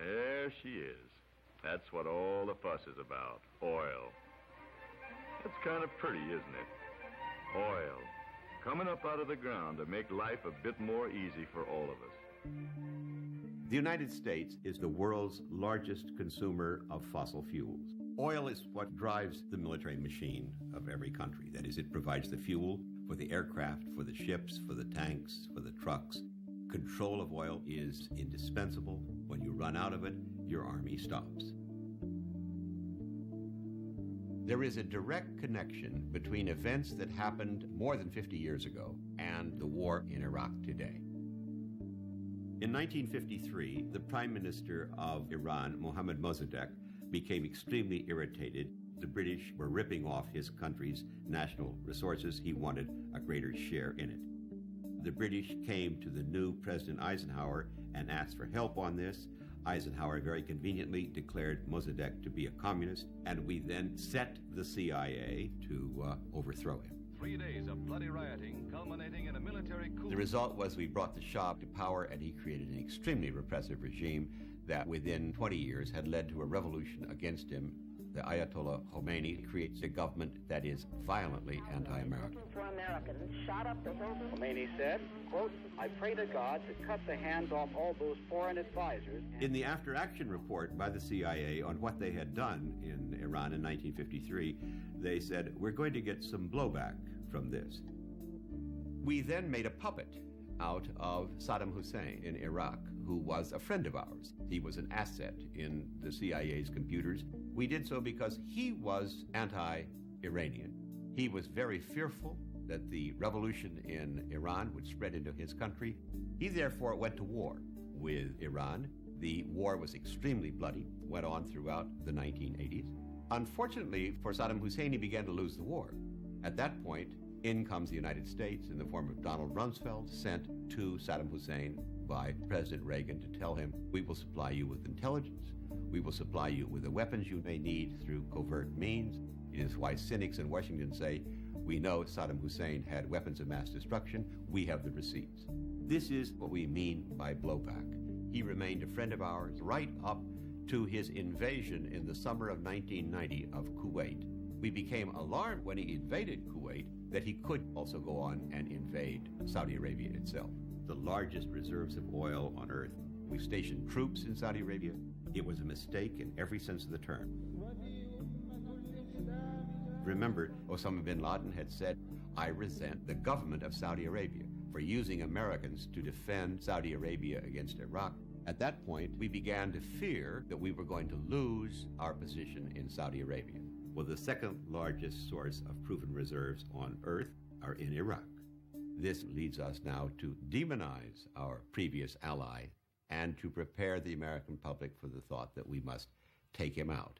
There she is. That's what all the fuss is about, oil. It's kind of pretty, isn't it? Oil, coming up out of the ground to make life a bit more easy for all of us. The United States is the world's largest consumer of fossil fuels. Oil is what drives the military machine of every country. That is, it provides the fuel for the aircraft, for the ships, for the tanks, for the trucks. Control of oil is indispensable. When you run out of it, your army stops. There is a direct connection between events that happened more than 50 years ago and the war in Iraq today. In 1953, the Prime Minister of Iran, Mohammad Mossadegh, became extremely irritated. The British were ripping off his country's national resources. He wanted a greater share in it. The British came to the new President Eisenhower and asked for help on this. Eisenhower very conveniently declared Mossadegh to be a communist, and we then set the CIA to overthrow him. 3 days of bloody rioting culminating in a military coup. The result was we brought the Shah to power, and he created an extremely repressive regime that within 20 years had led to a revolution against him. The Ayatollah Khomeini creates a government that is violently anti-American. For Americans shot up the hills. Khomeini said, quote, I pray to God to cut the hands off all those foreign advisors. In the after-action report by the CIA on what they had done in Iran in 1953, they said, we're going to get some blowback from this. We then made a puppet out of Saddam Hussein in Iraq, who was a friend of ours. He was an asset in the CIA's computers. We did so because he was anti-Iranian. He was very fearful that the revolution in Iran would spread into his country. He therefore went to war with Iran. The war was extremely bloody, went on throughout the 1980s. Unfortunately for Saddam Hussein, he began to lose the war. At that point, in comes the United States in the form of Donald Rumsfeld, sent to Saddam Hussein by President Reagan to tell him, we will supply you with intelligence. We will supply you with the weapons you may need through covert means. It is why cynics in Washington say, we know Saddam Hussein had weapons of mass destruction. We have the receipts. This is what we mean by blowback. He remained a friend of ours right up to his invasion in the summer of 1990 of Kuwait. We became alarmed when he invaded Kuwait that he could also go on and invade Saudi Arabia itself. The largest reserves of oil on earth. We stationed troops in Saudi Arabia. It was a mistake in every sense of the term. Remember, Osama bin Laden had said, I resent the government of Saudi Arabia for using Americans to defend Saudi Arabia against Iraq. At that point, we began to fear that we were going to lose our position in Saudi Arabia. Well, the second largest source of proven reserves on earth are in Iraq. This leads us now to demonize our previous ally and to prepare the American public for the thought that we must take him out.